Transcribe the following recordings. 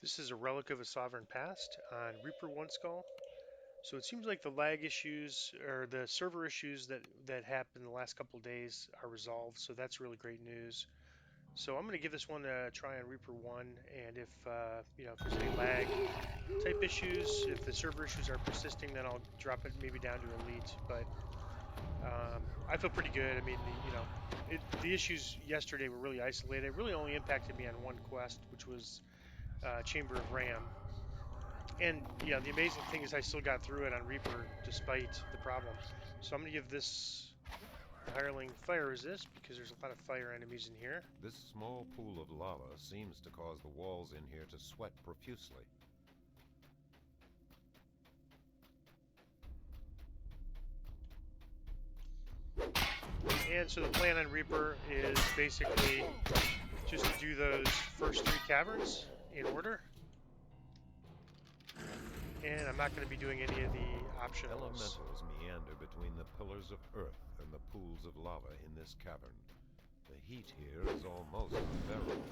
This is a relic of a sovereign past on Reaper One Skull. So it seems like the lag issues or the server issues that happened the last couple of days are resolved. So that's really great news. So I'm going to give this one a try on Reaper One, and if if there's any lag type issues, if the server issues are persisting, then I'll drop it maybe down to Elite. But I feel pretty good. I mean, the issues yesterday were really isolated. It really only impacted me on one quest, which was Chamber of Ram. And yeah, the amazing thing is I still got through it on Reaper despite the problem. So I'm going to give this the hireling fire resist because there's a lot of fire enemies in here. This small pool of lava seems to cause the walls in here to sweat profusely. And so the plan on Reaper is basically just to do those first three caverns in order. And I'm not going to be doing any of the optionals. Elementals meander between the pillars of earth and the pools of lava in this cavern. The heat here is almost unbearable.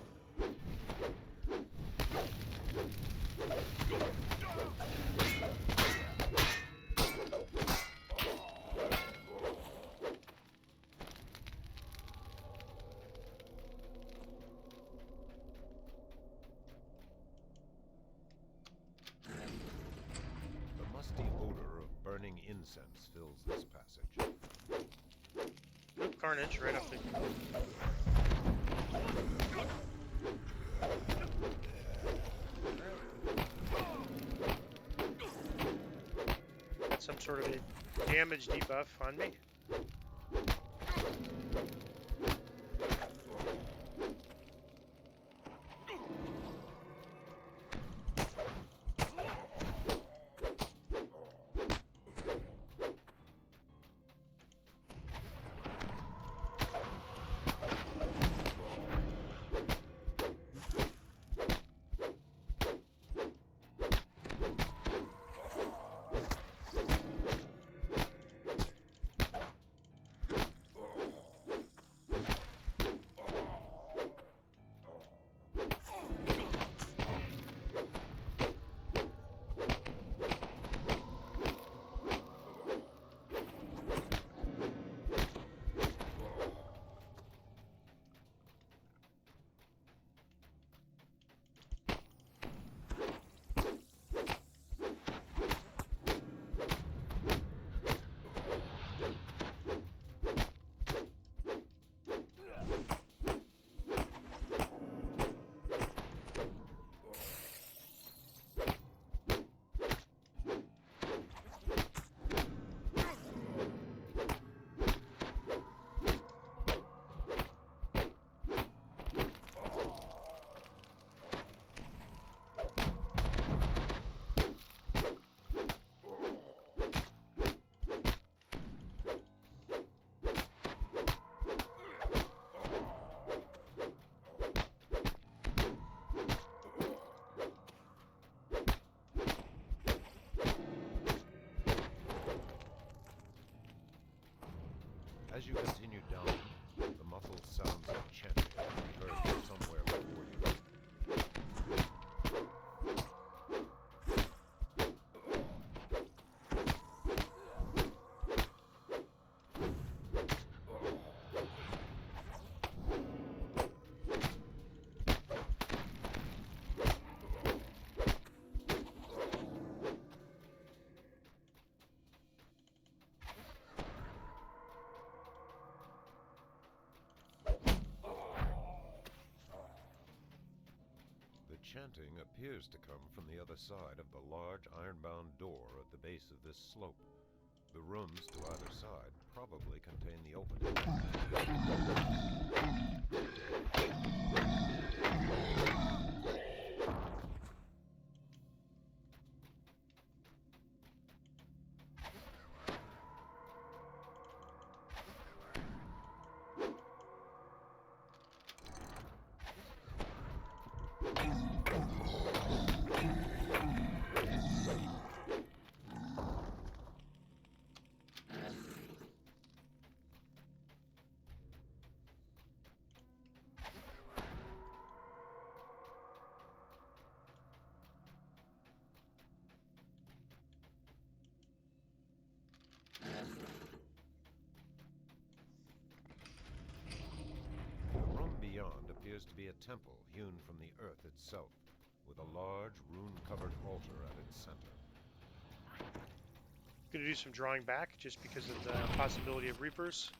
The musty odor of burning incense fills this passage. Oop, carnage right off the. Got some sort of a damage debuff on me. As you continue down, the muffled sounds of chanting can be heard from somewhere before you. The chanting appears to come from the other side of the large iron-bound door at the base of this slope. The rooms to either side probably contain the opening. be a temple hewn from the earth itself, with a large rune-covered altar at its center. Gonna do some drawing back just because of the possibility of Reapers.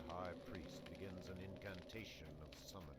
High Priest begins an incantation of summoning.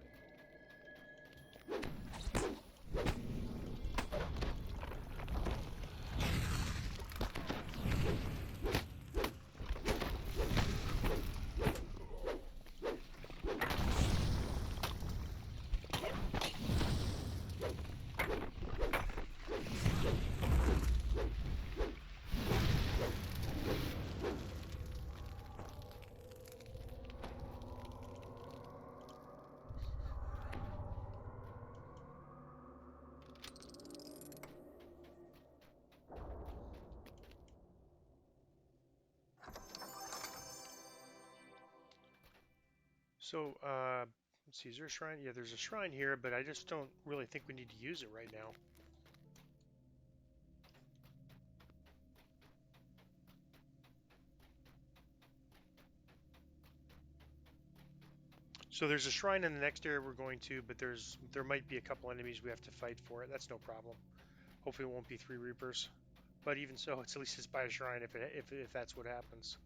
So, let's see, is there a shrine? Yeah, there's a shrine here, but I just don't really think we need to use it right now. So there's a shrine in the next area we're going to, but there might be a couple enemies we have to fight for it. That's no problem. Hopefully it won't be 3 Reapers. But even so, it's at least it's by a shrine if that's what happens.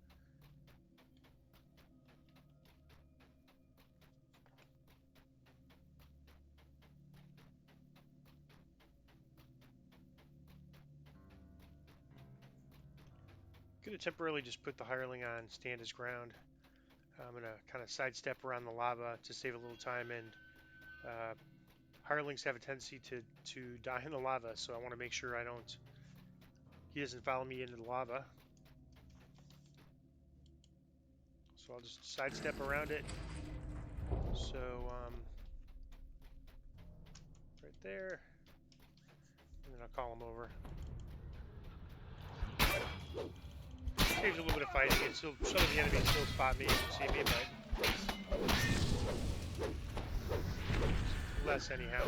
Gonna temporarily just put the hireling on stand his ground. I'm gonna kind of sidestep around the lava to save a little time, and hirelings have a tendency to die in the lava, so I want to make sure he doesn't follow me into the lava. So I'll just sidestep around it. So right there, and then I'll call him over. Saves a little bit of fighting. It's still, some of the enemies still spot me and see me, but less anyhow.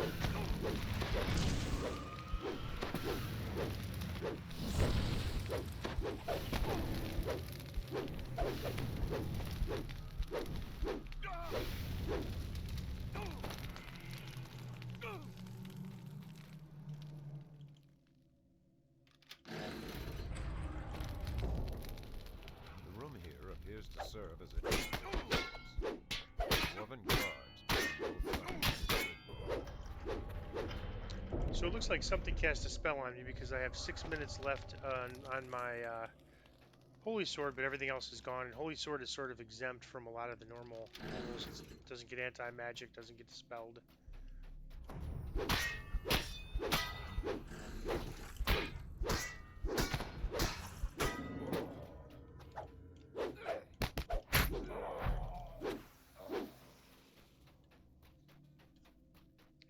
The room here appears to serve as a dwarven guards. So it looks like something cast a spell on me because I have 6 minutes left on my Holy Sword, but everything else is gone. And Holy Sword is sort of exempt from a lot of the normal rules. It doesn't get anti-magic, doesn't get dispelled.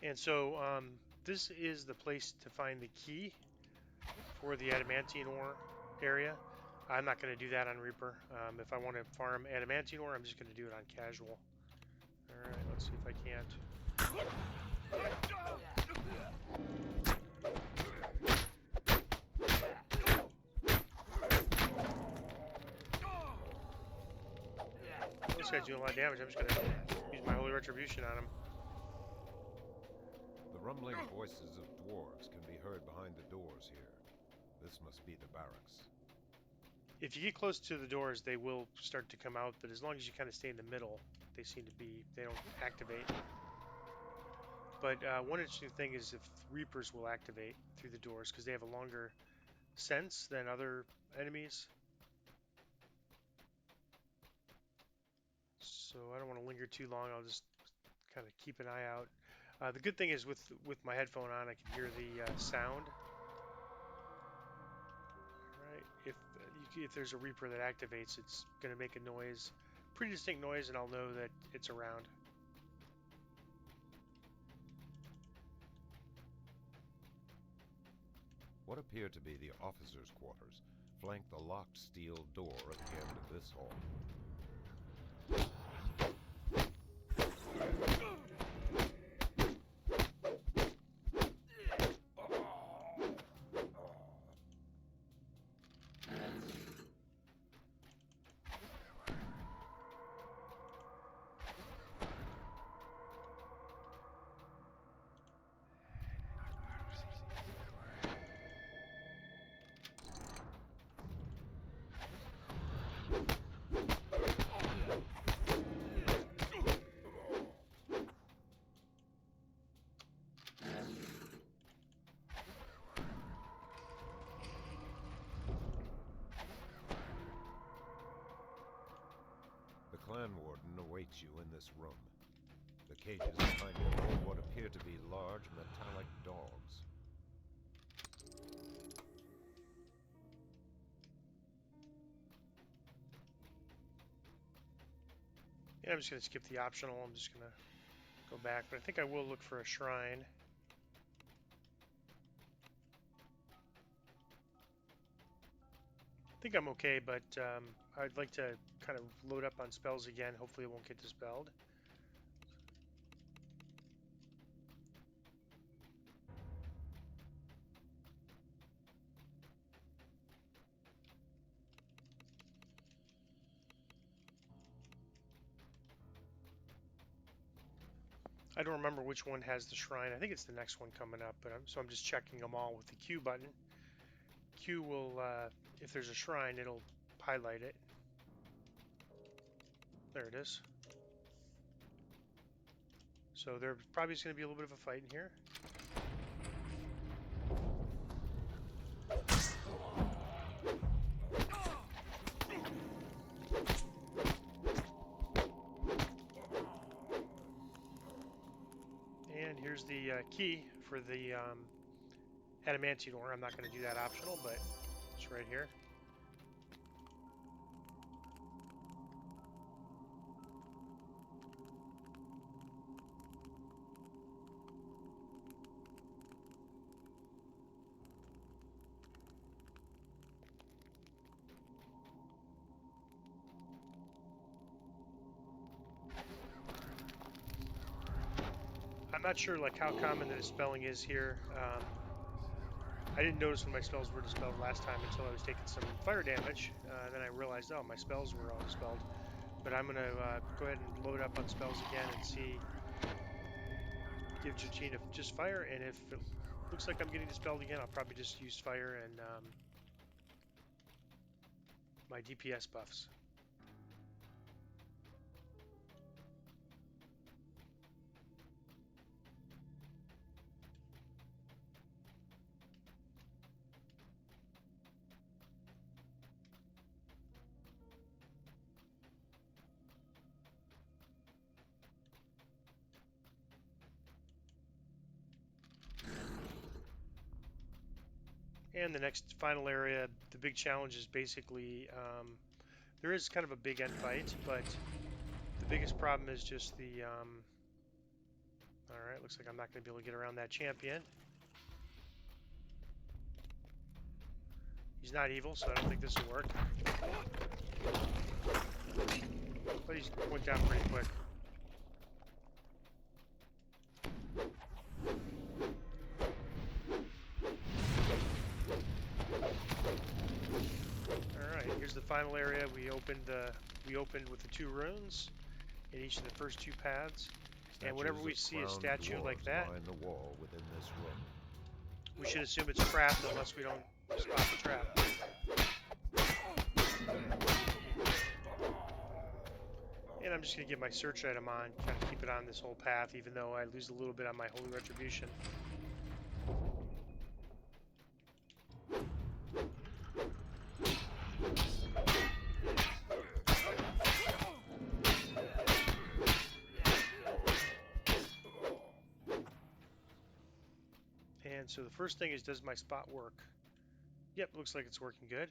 And so this is the place to find the key for the adamantine ore area. I'm not going to do that on Reaper. If I want to farm adamantine ore, I'm just going to do it on casual. All right, let's see if I can't. This guy's doing a lot of damage. I'm just going to use my Holy Retribution on him. The rumbling voices of dwarves can be heard behind the doors here. This must be the barracks. If you get close to the doors, they will start to come out, but as long as you kind of stay in the middle, they don't activate. But one interesting thing is if Reapers will activate through the doors because they have a longer sense than other enemies. So I don't want to linger too long. I'll just kind of keep an eye out. The good thing is with my headphone on, I can hear the sound. All right, if there's a Reaper that activates, it's going to make a noise, pretty distinct noise, and I'll know that it's around. What appear to be the officers' quarters flank the locked steel door at the end of this hall. The clan warden awaits you in this room. The cages behind him hold what appear to be large metallic dogs. Yeah, I'm just going to skip the optional. I'm just going to go back, but I think I will look for a shrine. I think I'm okay, but I'd like to kind of load up on spells again. Hopefully it won't get dispelled. I don't remember which one has the shrine. I think it's the next one coming up, but so I'm just checking them all with the Q button. Q will, if there's a shrine, it'll highlight it. There it is. So there probably is going to be a little bit of a fight in here. And here's the key for the adamantine ore. I'm not going to do that optional, but it's right here. I'm not sure like how common the dispelling is here. I didn't notice when my spells were dispelled last time until I was taking some fire damage. Then I realized, oh, my spells were all dispelled. But I'm going to go ahead and load up on spells again and see. Give Jachina just fire, and if it looks like I'm getting dispelled again, I'll probably just use fire and my DPS buffs. And the next final area, the big challenge is basically, there is kind of a big end fight, but the biggest problem is just the, alright, looks like I'm not going to be able to get around that champion. He's not evil, so I don't think this will work. But he went down pretty quick. Alright, here's the final area. We opened with the 2 runes in each of the first 2 paths. And whenever we see a statue like that, line the wall within this room. We should assume it's trapped unless we don't spot the trap. And I'm just going to get my search item on, kind of keep it on this whole path, even though I lose a little bit on my Holy Retribution. And so the first thing is, does my spot work? Yep, looks like it's working good.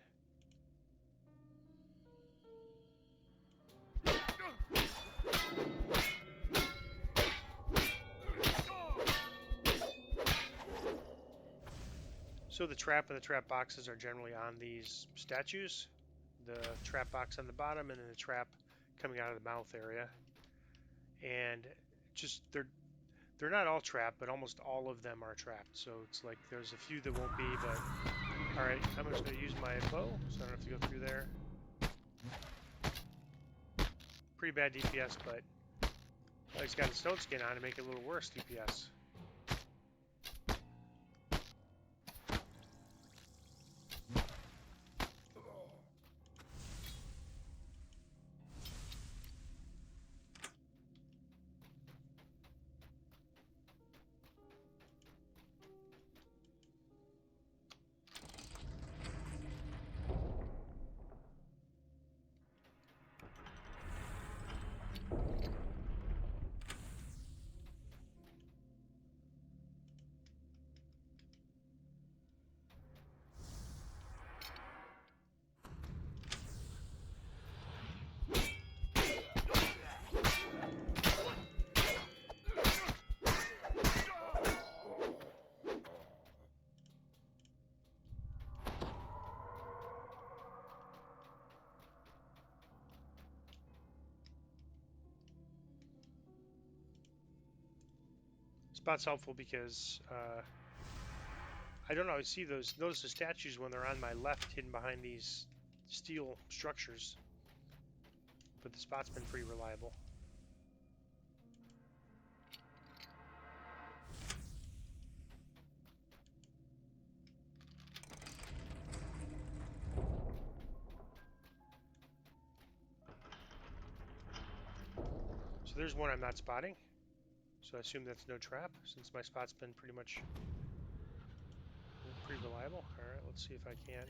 So the trap and the trap boxes are generally on these statues. The trap box on the bottom and then the trap coming out of the mouth area. And just they're not all trapped, but almost all of them are trapped. So it's like there's a few that won't be, but all right, I'm just going to use my bow, so I don't have to go through there. Pretty bad DPS, but he's got a stone skin on to make it a little worse DPS. Spot's helpful because I don't always see those. Notice the statues when they're on my left, hidden behind these steel structures. But the spot's been pretty reliable. So there's one I'm not spotting. So I assume that's no trap, since my spot's been pretty much pretty reliable. All right, let's see if I can.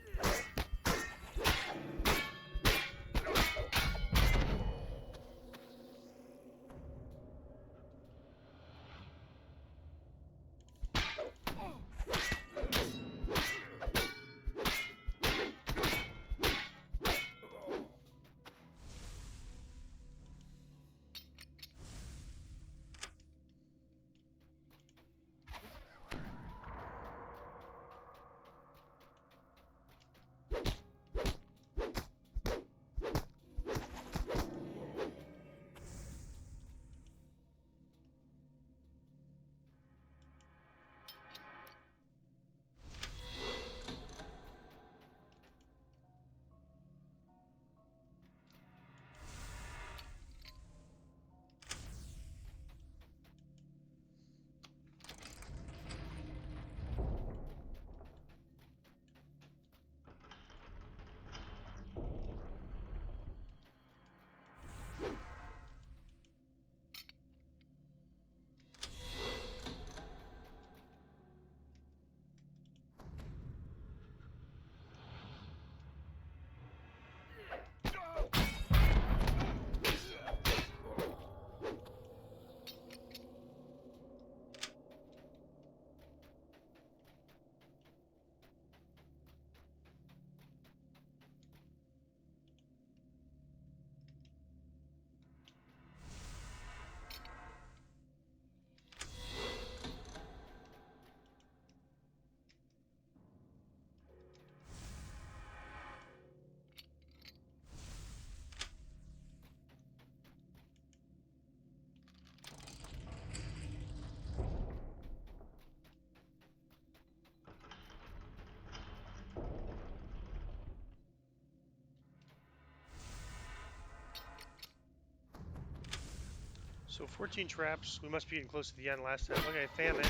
So 14 traps. We must be getting close to the end last time. Okay, famine.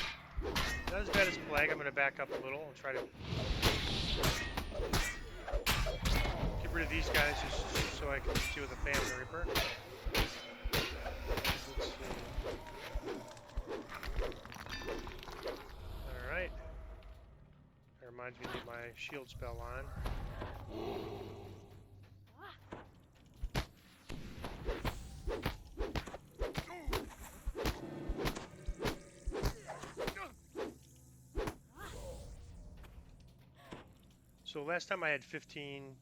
Not as bad as plague. I'm going to back up a little and try to get rid of these guys just so I can deal with the famine reaper. Let's see. All right. That reminds me to get my shield spell on. So last time I had 15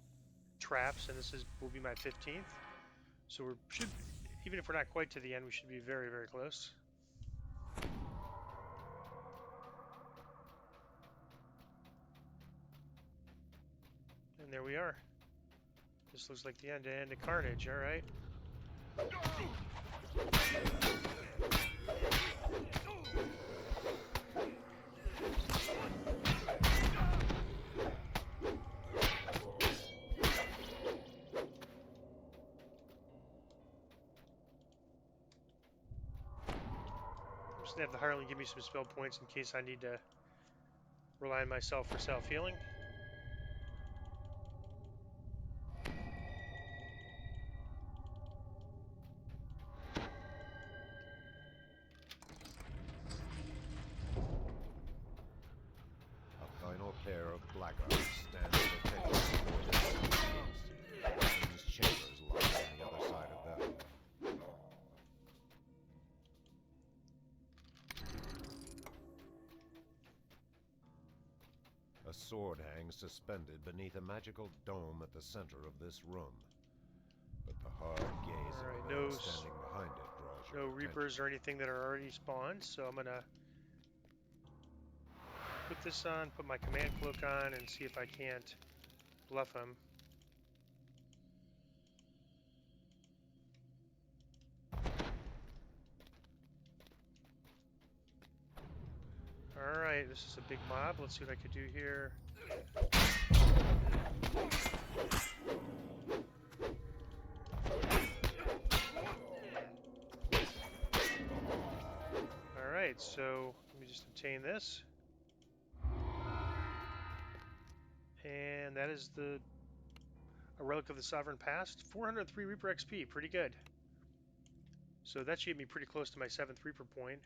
traps, and will be my 15th. So we should, even if we're not quite to the end, we should be very, very close. and there we are. This looks like the end-to-end of carnage. All right. I'm just gonna have the Harlan give me some spell points in case I need to rely on myself for self-healing. A final pair of blackguards stand protected before this case. These chambers lie on the other side of that. A sword hangs suspended beneath a magical dome at the center of this room. But the hard gaze All of right, the man standing behind it draws no your attention. Reapers or anything that are already spawned, so I'm gonna put this on, put my command cloak on, and see if I can't bluff him. All right, this is a big mob. Let's see what I could do here. All right, so let me just obtain this. And that is a Relic of the Sovereign Past. 403 Reaper XP, pretty good. So that should get me pretty close to my 7th Reaper point.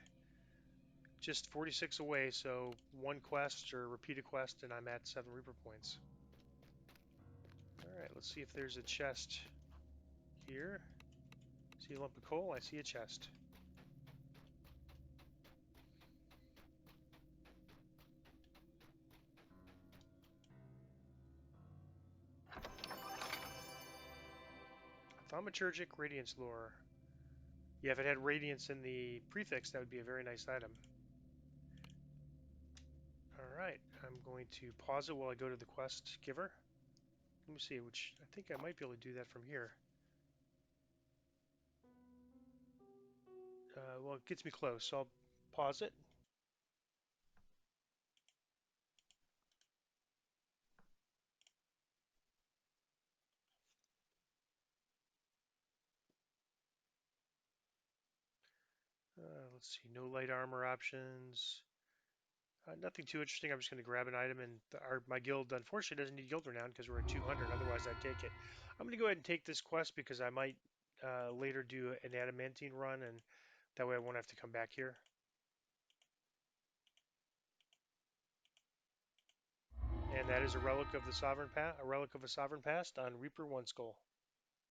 Just 46 away, so one quest or repeat a quest, and I'm at 7 Reaper points. All right, let's see if there's a chest here. See a lump of coal? I see a chest. Thaumaturgic Radiance Lore. Yeah, if it had Radiance in the prefix, that would be a very nice item. Alright, I'm going to pause it while I go to the quest giver. Let me see, which I think I might be able to do that from here. Well, it gets me close, so I'll pause it. Let's see, no light armor options. Nothing too interesting. I'm just going to grab an item, and my guild unfortunately doesn't need guild renown because we're at 200. Otherwise, I'd take it. I'm going to go ahead and take this quest because I might later do an adamantine run, and that way I won't have to come back here. And that is a relic of the a relic of a sovereign past on Reaper One Skull.